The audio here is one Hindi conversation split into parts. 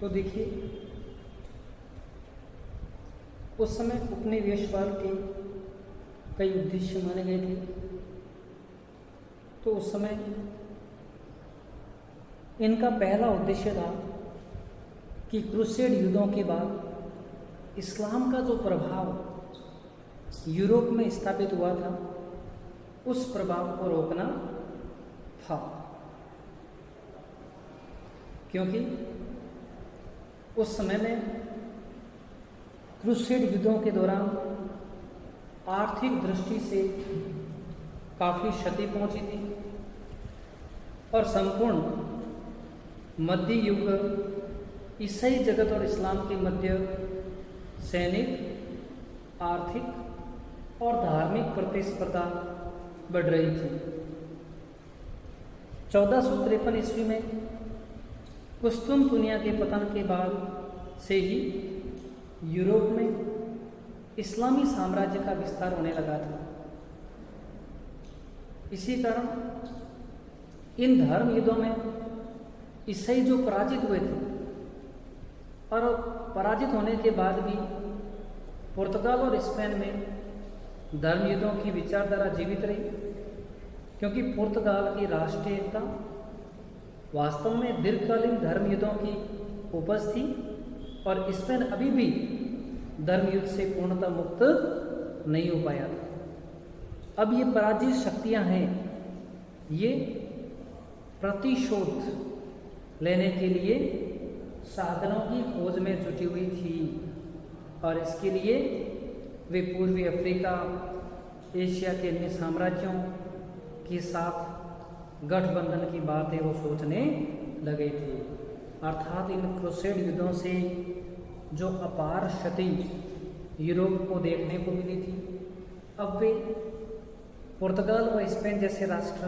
तो देखिए, उस समय उपनिवेशवाद के कई उद्देश्य माने गए थे। तो उस समय इनका पहला उद्देश्य था कि क्रूसेड युद्धों के बाद इस्लाम का जो प्रभाव यूरोप में स्थापित हुआ था, उस प्रभाव को रोकना था। क्योंकि उस समय में क्रूसेड युद्धों के दौरान आर्थिक दृष्टि से काफ़ी क्षति पहुंची थी और संपूर्ण मध्य युग ईसाई जगत और इस्लाम के मध्य सैनिक, आर्थिक और धार्मिक प्रतिस्पर्धा बढ़ रही थी। 1453 ईस्वी में कुस्तुनतुनिया के पतन के बाद से ही यूरोप में इस्लामी साम्राज्य का विस्तार होने लगा था। इसी कारण इन धर्म युद्धों में ईसाई जो पराजित हुए थे और पराजित होने के बाद भी पुर्तगाल और स्पेन में धर्म युद्धों की विचारधारा जीवित रही, क्योंकि पुर्तगाल की राष्ट्रीय एकता वास्तव में दीर्घकालीन धर्म युद्धों की उपज थी और स्पेन अभी भी धर्म युद्ध से पूर्णतः मुक्त नहीं हो पाया था। अब ये पराजित शक्तियां हैं, ये प्रतिशोध लेने के लिए साधनों की खोज में जुटी हुई थी और इसके लिए वे पूर्वी अफ्रीका, एशिया के अन्य साम्राज्यों के साथ गठबंधन की बातें वो सोचने लगे थे। अर्थात इन क्रूसेड युद्धों से जो अपार क्षति यूरोप को देखने को मिली थी, अब वे पुर्तगाल व स्पेन जैसे राष्ट्र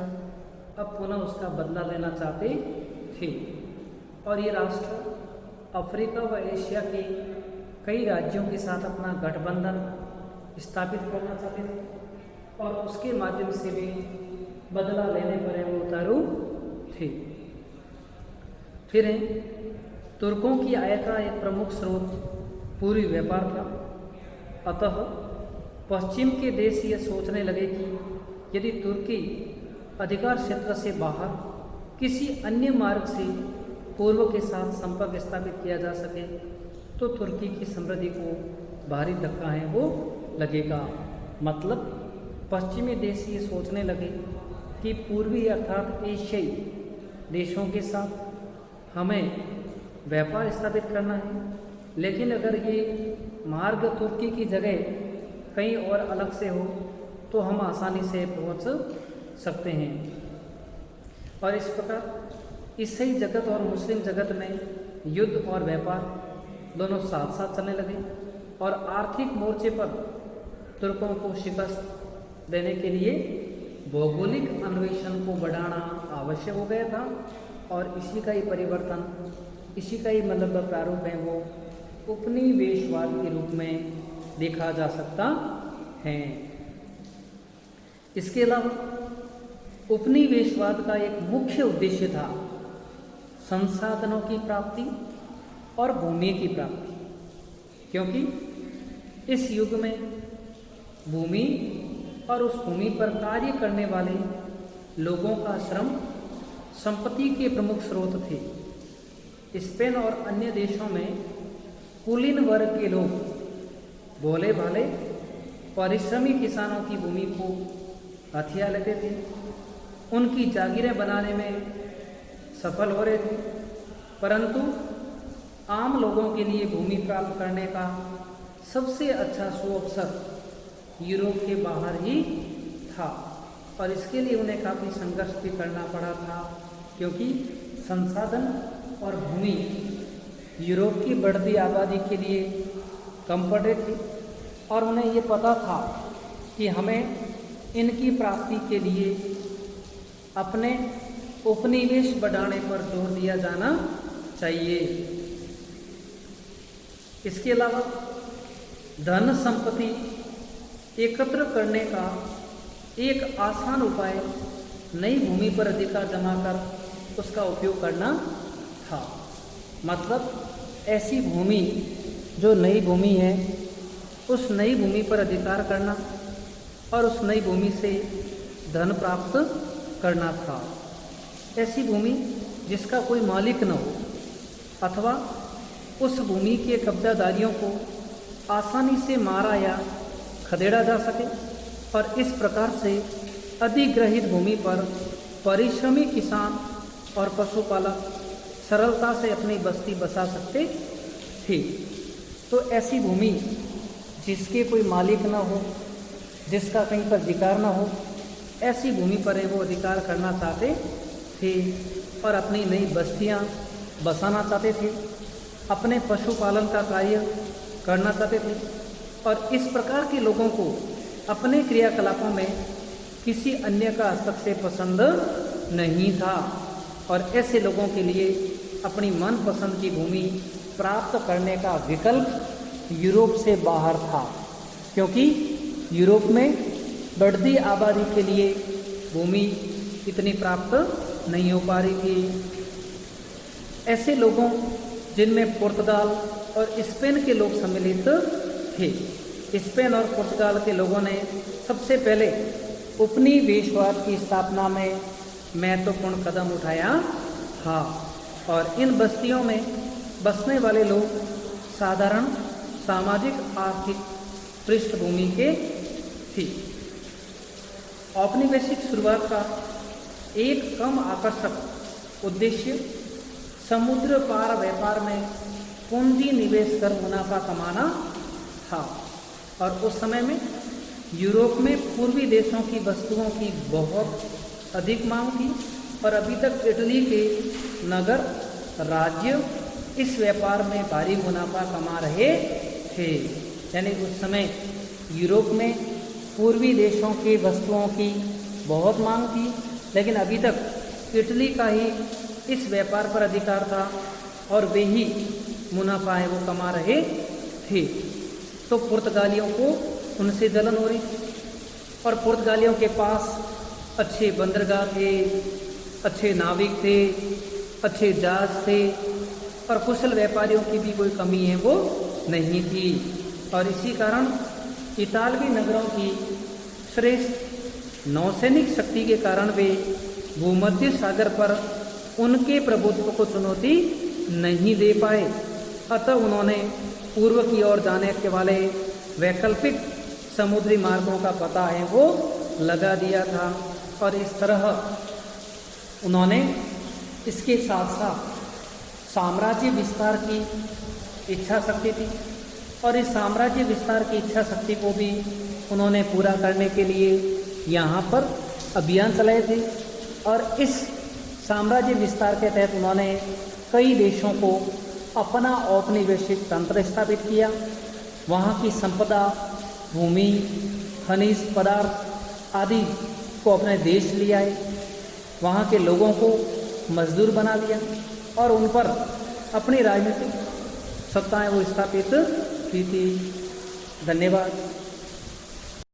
अब पुनः उसका बदला लेना चाहते थे और ये राष्ट्र अफ्रीका व एशिया के कई राज्यों के साथ अपना गठबंधन स्थापित करना चाहते थे और उसके माध्यम से भी बदला लेने पर वो उतारू थे। फिर तुर्कों की आय का एक प्रमुख स्रोत पूर्वी व्यापार था। अतः पश्चिम के देश ये सोचने लगे कि यदि तुर्की अधिकार क्षेत्र से बाहर किसी अन्य मार्ग से पूर्व के साथ संपर्क स्थापित किया जा सके तो तुर्की की समृद्धि को भारी धक्का है वो लगेगा। मतलब पश्चिमी देश ये सोचने लगे कि पूर्वी अर्थात एशियाई देशों के साथ हमें व्यापार स्थापित करना है, लेकिन अगर ये मार्ग तुर्की की जगह कहीं और अलग से हो तो हम आसानी से पहुंच सकते हैं। और इस प्रकार ईसाई जगत और मुस्लिम जगत में युद्ध और व्यापार दोनों साथ साथ चलने लगे और आर्थिक मोर्चे पर तुर्कों को शिकस्त देने के लिए भौगोलिक अन्वेषण को बढ़ाना आवश्यक हो गया था और इसी का ही परिवर्तन, इसी का ही मतलब प्रारूप है वो उपनिवेशवाद के रूप में देखा जा सकता है। इसके अलावा उपनिवेशवाद का एक मुख्य उद्देश्य था संसाधनों की प्राप्ति और भूमि की प्राप्ति, क्योंकि इस युग में भूमि और उस भूमि पर कार्य करने वाले लोगों का श्रम संपत्ति के प्रमुख स्रोत थे। स्पेन और अन्य देशों में कुलीन वर्ग के लोग भोले भाले परिश्रमी किसानों की भूमि को हथिया लेते थे, उनकी जागीरें बनाने में सफल हो रहे थे, परंतु आम लोगों के लिए भूमि प्राप्त करने का सबसे अच्छा सुअवसर यूरोप के बाहर ही था और इसके लिए उन्हें काफ़ी संघर्ष भी करना पड़ा था, क्योंकि संसाधन और भूमि यूरोप की बढ़ती आबादी के लिए कम पड़ रही थी और उन्हें ये पता था कि हमें इनकी प्राप्ति के लिए अपने उपनिवेश बढ़ाने पर जोर दिया जाना चाहिए। इसके अलावा धन संपत्ति एकत्र करने का एक आसान उपाय नई भूमि पर अधिकार जमा कर उसका उपयोग करना था। मतलब ऐसी भूमि जो नई भूमि है उस नई भूमि पर अधिकार करना और उस नई भूमि से धन प्राप्त करना था। ऐसी भूमि जिसका कोई मालिक न हो अथवा उस भूमि के कब्जादारियों को आसानी से मारा या खदेड़ा जा सके और इस प्रकार से अधिग्रहित भूमि पर परिश्रमी किसान और पशुपालक सरलता से अपनी बस्ती बसा सकते थे। तो ऐसी भूमि जिसके कोई मालिक न हो, जिसका कहीं पर अधिकार न हो, ऐसी भूमि पर वो अधिकार करना चाहते थे और अपनी नई बस्तियां बसाना चाहते थे, अपने पशुपालन का कार्य करना चाहते थे और इस प्रकार के लोगों को अपने क्रियाकलापों में किसी अन्य का हस्तक्षेप पसंद नहीं था और ऐसे लोगों के लिए अपनी मनपसंद की भूमि प्राप्त करने का विकल्प यूरोप से बाहर था, क्योंकि यूरोप में बढ़ती आबादी के लिए भूमि इतनी प्राप्त नहीं हो पा रही थी। ऐसे लोगों जिनमें पुर्तगाल और स्पेन के लोग सम्मिलित थे। स्पेन और पुर्तगाल के लोगों ने सबसे पहले उपनिवेशवाद की स्थापना में महत्वपूर्ण कदम उठाया था और इन बस्तियों में बसने वाले लोग साधारण सामाजिक आर्थिक पृष्ठभूमि के थे। औपनिवेशिक शुरुआत का एक कम आकर्षक उद्देश्य समुद्र पार व्यापार में पूंजी निवेश कर मुनाफा कमाना था और उस समय में यूरोप में पूर्वी देशों की वस्तुओं की बहुत अधिक मांग थी और अभी तक इटली के नगर राज्य इस व्यापार में भारी मुनाफा कमा रहे थे। यानी उस समय यूरोप में पूर्वी देशों के वस्तुओं की बहुत मांग थी, लेकिन अभी तक इटली का ही इस व्यापार पर अधिकार था और वे ही मुनाफा है वो कमा रहे थे। तो पुर्तगालियों को उनसे जलन हो रही और पुर्तगालियों के पास अच्छे बंदरगाह थे, अच्छे नाविक थे, अच्छे जहाज थे और कुशल व्यापारियों की भी कोई कमी है वो नहीं थी और इसी कारण इतालवी नगरों की श्रेष्ठ नौसैनिक शक्ति के कारण वे भूमध्य सागर पर उनके प्रभुत्व को चुनौती नहीं दे पाए। अतः उन्होंने पूर्व की ओर जाने के वाले वैकल्पिक समुद्री मार्गों का पता है वो लगा दिया था और इस तरह उन्होंने इसके साथ साथ साम्राज्य विस्तार की इच्छा शक्ति थी और इस साम्राज्य विस्तार की इच्छा शक्ति को भी उन्होंने पूरा करने के लिए यहाँ पर अभियान चलाए थे और इस साम्राज्य विस्तार के तहत उन्होंने कई देशों को अपना औपनिवेशिक तंत्र स्थापित किया। वहाँ की संपदा, भूमि, खनिज पदार्थ आदि को अपने देश ले आए, वहाँ के लोगों को मजदूर बना लिया और उन पर अपनी राजनीतिक सत्ताएं वो स्थापित की थी। धन्यवाद।